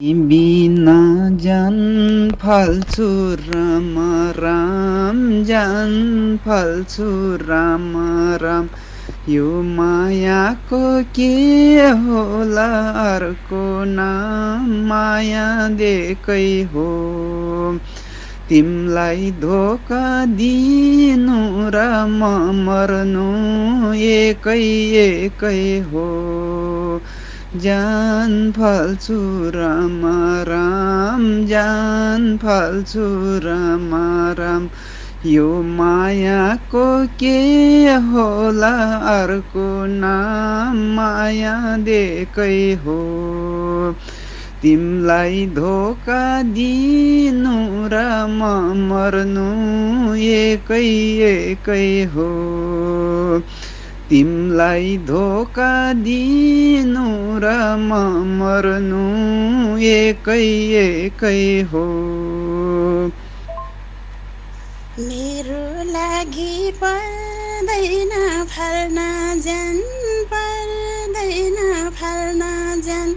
बिना जान फाल्छु राम राम जान फाल्छु राम राम यो मायाको के होला अर्को नाम माया देकै हो तिमलाई धोका दिनु र म मर्नु एकै एकै हो जान फाल्छु राम राम जान फाल्छु राम राम यो मायाको के होला अर्को नाम माया देकै हो तिमलाई धोका दिनु र म मर्नु एकै एकै हो तिमलाई धोका दिनु र म मर्नु एकै एकै हो मेरो लागि पर्दैन फल्न जान पर्दैन फल्न जान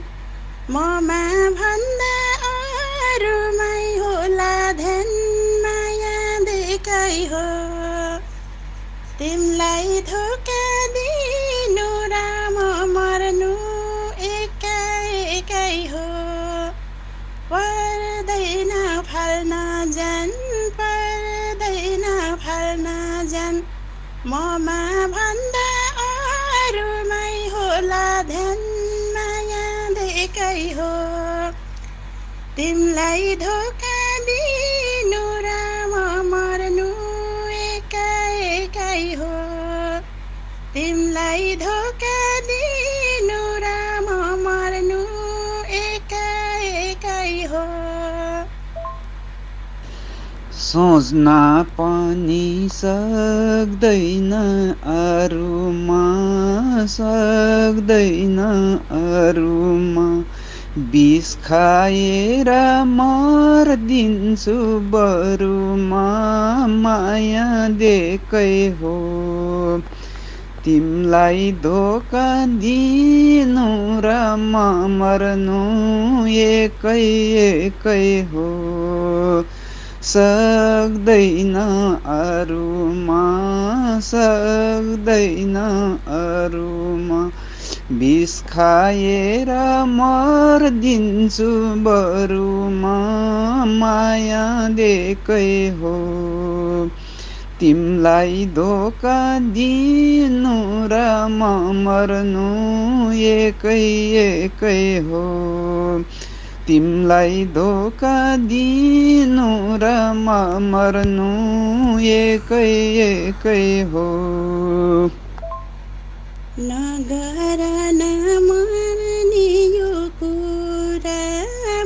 ममा भन्दा अरूमै होला ध्यान माया देकै हो तिमलाई धोका दिनु र म मर्नु एकै एकै हो पर्दैन फल्न जान पर्दैन फल्न जान ममा भन्दा अरूमै होला ध्यान माया देकै हो तिमलाई धोका दिनु र म मर्नु एकै एकै हो तिमलाई धोका दिनु र म मर्नु एकै एकै हो सोच्न पनि सक्दैन अरूमा सक्दैन अरूमा विष खाएर मर्दिन्छु बरुमा माया देकै हो तिमलाई धोका दिनु र म मर्नु एकै एकै हो सक्दैन अरूमा सक्दैन अरूमा विष खाएर मर्दिन्छु बरुमा माया देकै हो तिमलाई धोका दिनु र म मर्नु एकै एकै हो तिमलाई धोका दिनु र म मर्नु एकै एकै हो नगर नमर्ने यो कुरा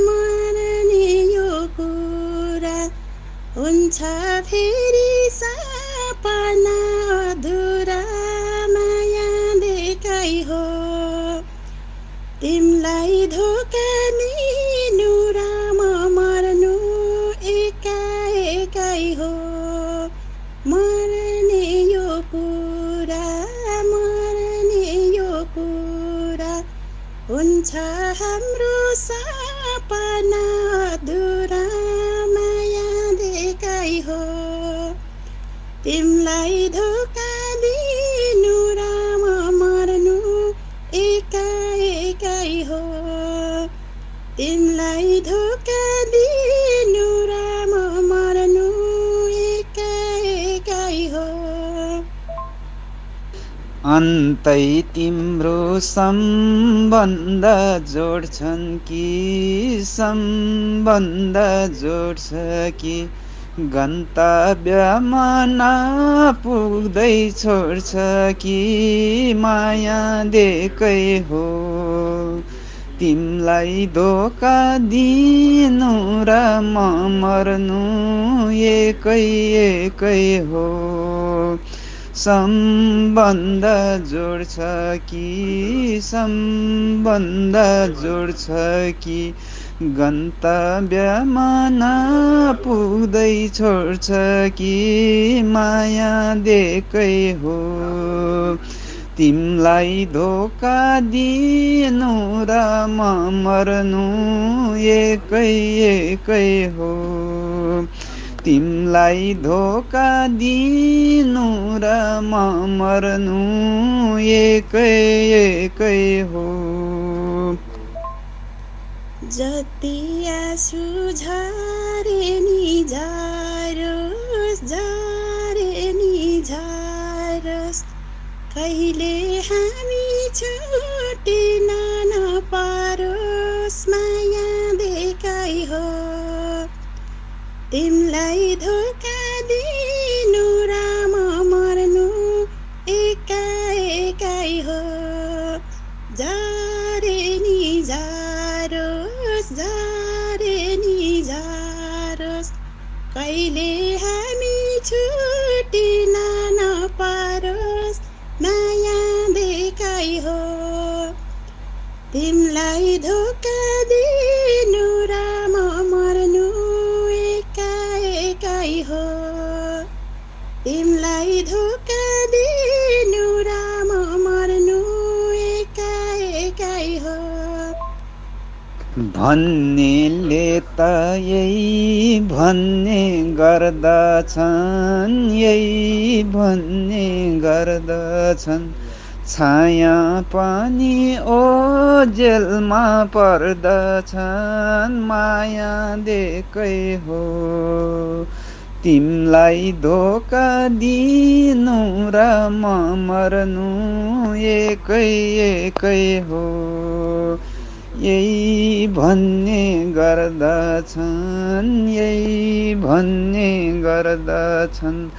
मर्ने यो कुरा हुन्छ फेरि सपना अधुरा माया देकै हो तिमलाई धोका दिनु र म मर्नु एकै एकै हो मर्ने यो कुरा मर्ने यो कुरा हुन्छ हाम्रो सपना अधुरा माया देकै हो तिमलाई धोका दिनु र म मर्नु एकै एकै हो तिमलाई धोका दिनु र म मर्नु एकै एकै हो अन्तै तिम्रो सम्बन्ध जोड्छन् कि सम्बन्ध जोड्छ कि गन्तव्यमा नपुग्दै छोड्छ कि माया देकै हो तिमलाई धोका दिनु र म मर्नु एकै एकै हो सम्बन्ध जोड्छ कि सम्बन्ध जोड्छ कि गन्तव्यमा नपुग्दै छोड्छ कि माया देकै हो तिमलाई धोका दिनु र म मर्नु एकै एकै हो। तिमलाई धोका दिनु र म मर्नु एकै एकै हो। जति आँसु झरे नि झरोस्, झरे नि झरोस्, कहिले हामी छुटिन नपरोस्, माया देखाइ हो। तिमलाई धोका दिनु र म मर्नु एकै हो। झरे नि झरोस्, झरे नि झरोस्, कहिले हामी छुटिन नपरोस्, माया देखाइ हो। तिमलाई धोका दिनु र म मर्नु एकै हो। तिमलाई धोका दिनु र म मर्नु एकै हो। भन्नेले त यही भन्ने गर्दछन्, यही भन्ने गर्दछन्, छाया पनि ओझेलमा पर्दछन्, माया देकै हो। तिमलाई धोका दिनु र म मर्नु एकै एकै हो। यही भन्ने गर्दछन्, यही भन्ने गर्दछन्,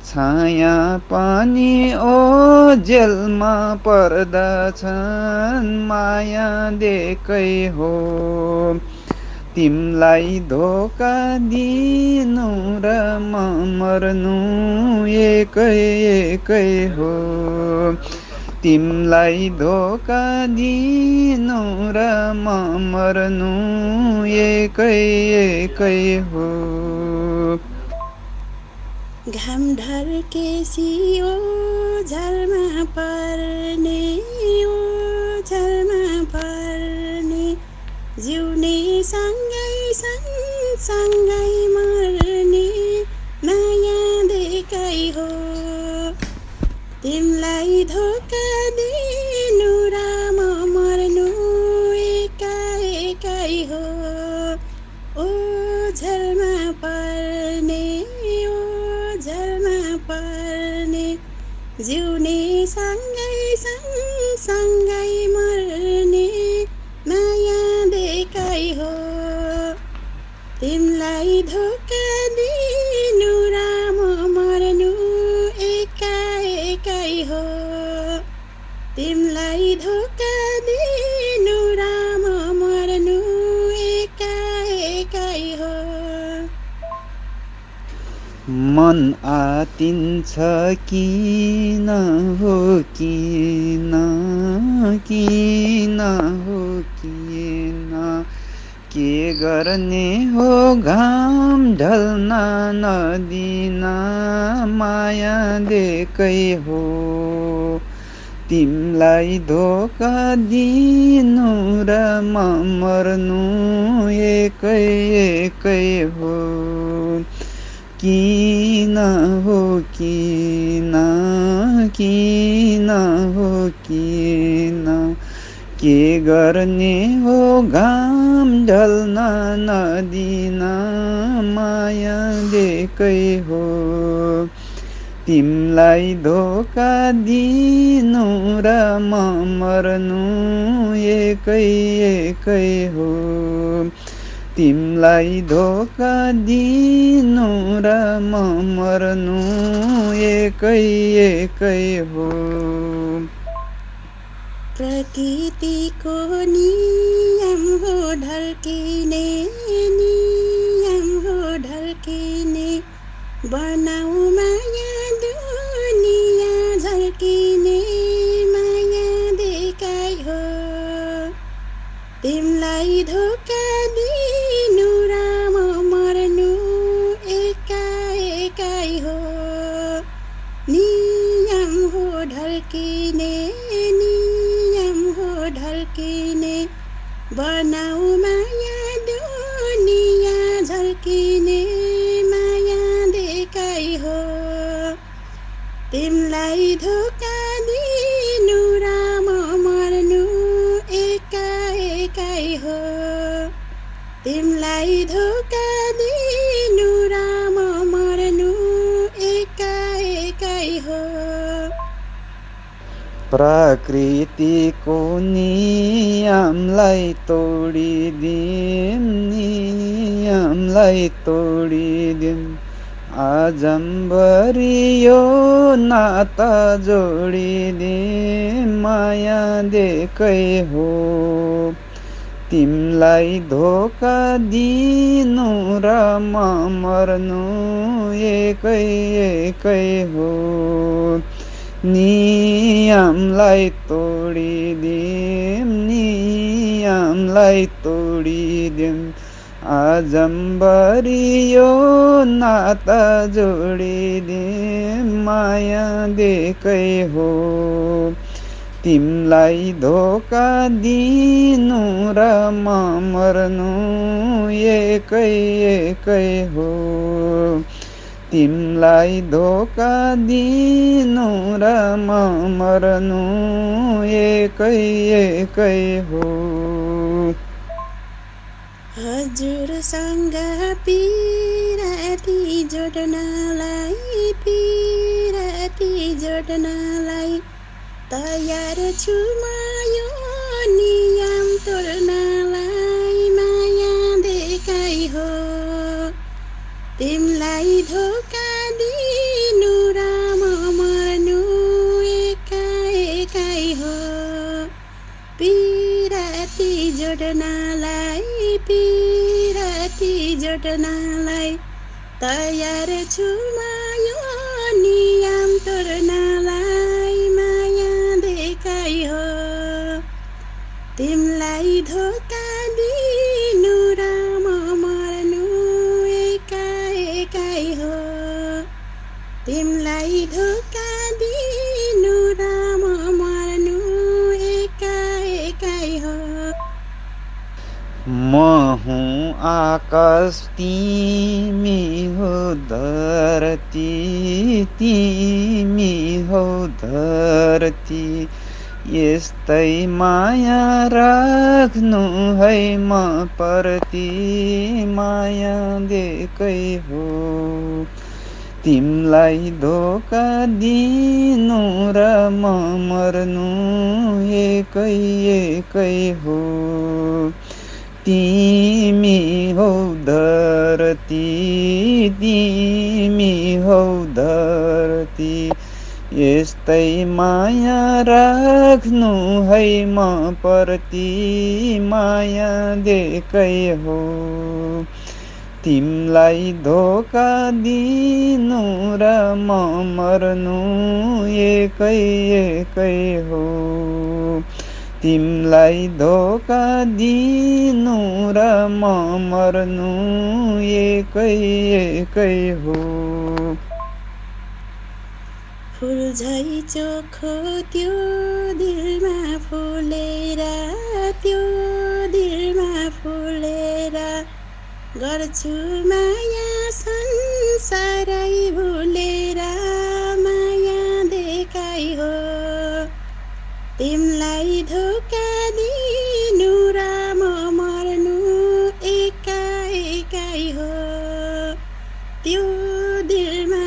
छाया पनि ओझेलमा पर्दछन्, माया देकै हो। तिमलाई धोका दिनु र म मर्नु एकै एकै हो। तिमलाई धोका दिनु र म मर्नु एकै एकै हो। घाम ढल्केसी ओझलमा पर्ने, ओझलमा पर्ने, जिउने सँगै सँगसँगै मर्ने, माया देखाइ हो। तिमलाई धोका दिनु र म मर्नु एकै हो। ओझलमा पर्ने, ओझलमा पर्ने, जिउने सँगै सँगसँगै मर्ने, माया देखाइ हो। तिमलाई धोका दिनु र म मर्नु एकै हो। तिमलाई धोका दिनु र म मर्नु एकै हो। मन आतिन्छ किन हो, किन किन हो, किन के गर्ने हो घाम ढल्न नदिन, माया देकै हो। तिमलाई धोका दिनु र म मर्नु एकै एकै हो। किन हो, किन किन हो, किन के गर्ने हो घाम ढल्न नदिन, माया देकै हो। तिमलाई धोका दिनु र म मर्नु एकै एकै हो। तिमलाई धोका दिनु र म मर्नु एकै एकै हो। प्रकृतिको नियम हो ढल्किने, नियम हो ढल्किने, बनाऊ माया दुनिया झल्किने, माया देखाइ हो। तिमलाई धोका दिनु र म मर्नु एकै हो। नियम हो ढल्किने, तिमलाई धोका दिनु र म मर्नु एकै हो तिमलाई धोका दिनु र म मर्नु एकै हो प्रकृतिको नियमलाई तोडिदिम आजम्बरी यो नाता जोडिदिम माया देकै हो तिमलाई धोका दिनु र म मर्नु एकै हो नियमलाई तोडिदिम आजम्बरी यो नाता जोडिदिम माया देकै हो तिमलाई धोका दिनु र म मर्नु एकै हो तिमलाई धोका दिनु र म मर्नु एकै हो हजुरसँग पिराती जोड्नलाई तयार छु म यो नियम तोड्नलाई माया देखाइ हो तिमलाई धोका दिनु र म मर्नु एकै हो पिराती जोड्नलाई तयार छु म यो नियम तोड्नलाई माया देखाइ हो तिमलाई धोका दिनु र म मर्नु एकै हो तिमलाई धोका दिनु र म मर्नु एकै हो म हुँ आकाश तिमी हो धरती यस्तै माया राख्नु है म प्रति माया देकै हो तिमलाई धोका दिनु र म मर्नु एकै हो तिमी हौ धरती यस्तै माया राख्नु है म प्रति माया देकै हो तिमलाई धोका दिनु र म मर्नु एकै हो तिमलाई धोका दिनु र म मर्नु एकै हो फुल झै चोखो त्यो दिलमा फुलेर गर्छु माया संसारै भुलेर माया देखाइ हो तिमलाई धोका दिनु र म मर्नु एकै हो त्यो दिलमा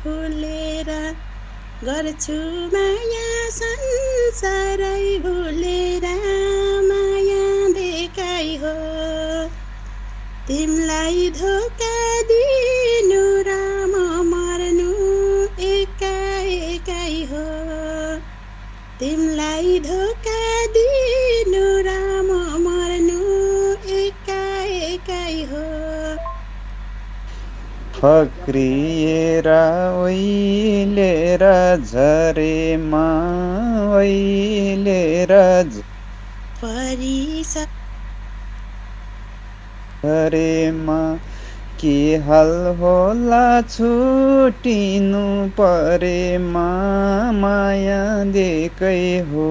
फुलेर गर्छु माया संसारै भुलेर माया देखाइ हो तिमलाई धोका दिनु र म मर्नु एकै हो तिमलाई धोका दिनु र म मर्नु एकै हो फक्रिएर ओइलेर झरेमा झरेमा के हाल होला छुटिनु परेमा माया देकै हो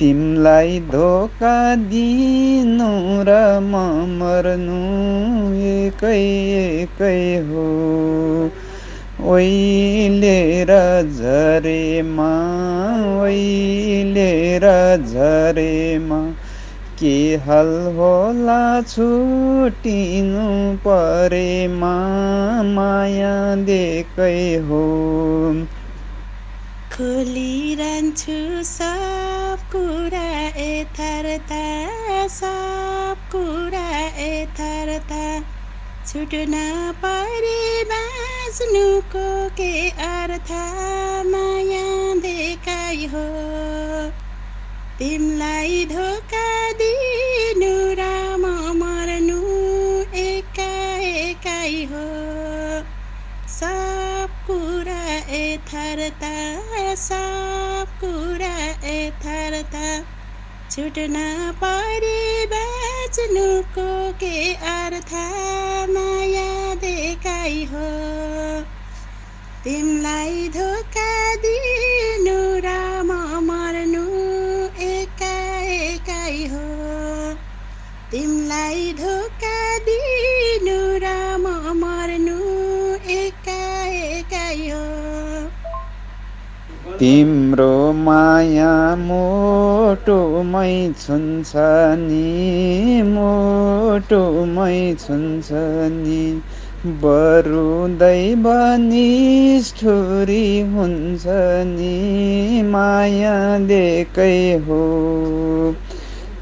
तिमलाई धोका दिनु र म मर्नु एकै एकै हो। ओइलेर झरेमा ओइलेर झरेमा के हाल होला छुटिनु परेमा माया देकै हो। खोलिरहन्छु सब कुरा यथार्थ, सब कुरा यथार्थ, छुट्न परे बाँच्नुको के अर्थ, माया देखाइ हो। तिमलाई धोका दिनु र म मर्नु एकै हो। सब कुरा यथार्थ, सब कुरा यथार्थ, छुट्न परे बाँच्नुको के अर्थ, माया देखाइ हो। तिमलाई धोका दिनु र म मर्नु एकै हो। तिमलाई धोका दिनु र म मर्नु एकै हो। तिम्रो माया मोटोमै छुन्छ नि, मोटोमै छुन्छ नि, बरु दैव निष्ठुरी हुन्छ नि, माया देकै हो।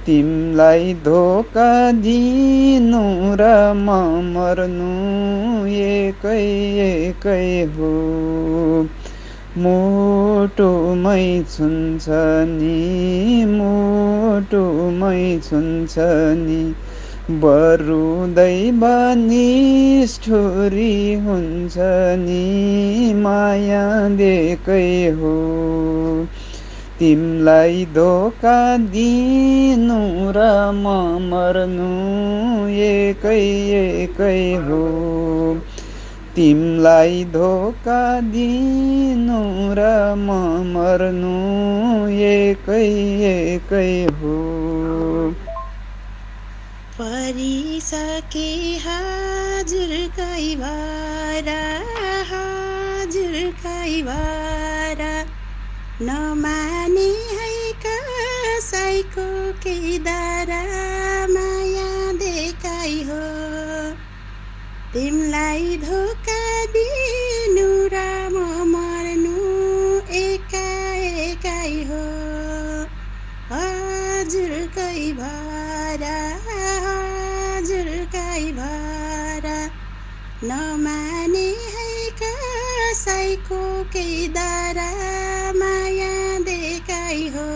तिमलाई धोका दिनु र म मर्नु एकै एकै हो। मोटोमै छुन्छ नि, मोटोमै छुन्छ नि, बरु दैव निष्ठुरी हुन्छ नि, माया देकै हो। तिमलाई धोका दिनु र म मर्नु एकै एकै हो। तिमलाई धोका दिनु र म मर्नु एकै एकै हो। परिसके हजुरकै भएर, हजुरकै भएर, नमाने है कसैको केही दर, माया देखाइ हो। तिमलाई धोका दिनु र म मर्नु एकै हो। हजुरकै भएर, हजुरकै भएर, नमाने है कसैको केही दर, माया देखाइ हो।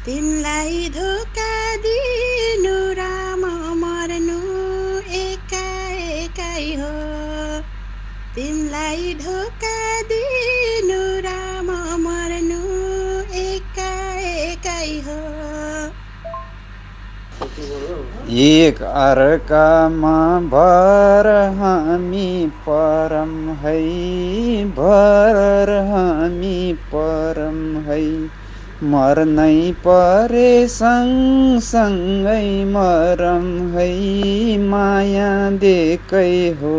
तिमलाई धोका दिनु र म मर्नु एकै हो। तिमलाई धोका दिनु र म मर्नु एकै हो। एक अर्कामा भर हामी परम है, भर हामी परम है, मर्नै परे सँगसँगै मरम है, माया देकै हो।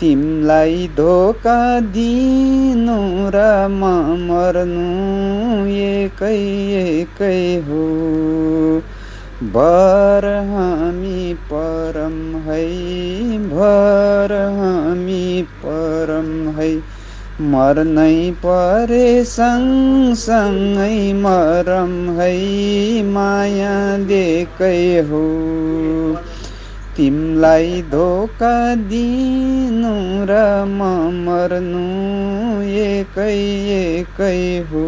तिमलाई धोका दिनु र म मर्नु एकै एकै हो। भर हामी परम है, भर हामी परम है, मर्नै परे सँगसँगै मरम है, माया देकै हो। तिमलाई धोका दिनु र म मर्नु एकै एकै हो।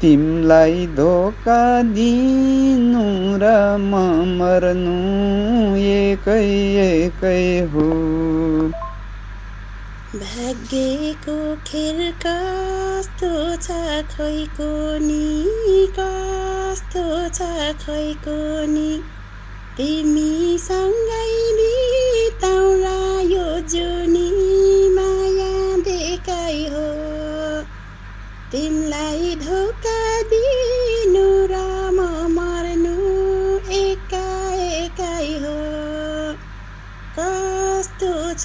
तिमलाई धोका दिनु र म मर्नु एकै एकै हो। भाग्यको खेल कस्तो छ खै कोनी, कस्तो छ खै कोनी, तिमीसँगै बिताउला यो जुनी, माया देखाइ हो। तिमलाई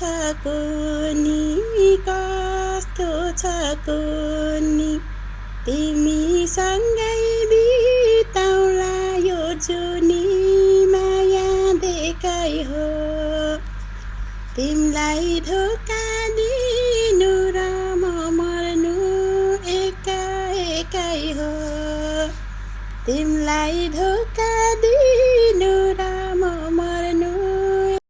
छ कुनी कस्तो छ कुनी तिमीसँगै बिताउला यो जुनी माया देखाइ हो तिमीलाई धोका दिनु र म मर्नु एका एकै हो तिमीलाई धोका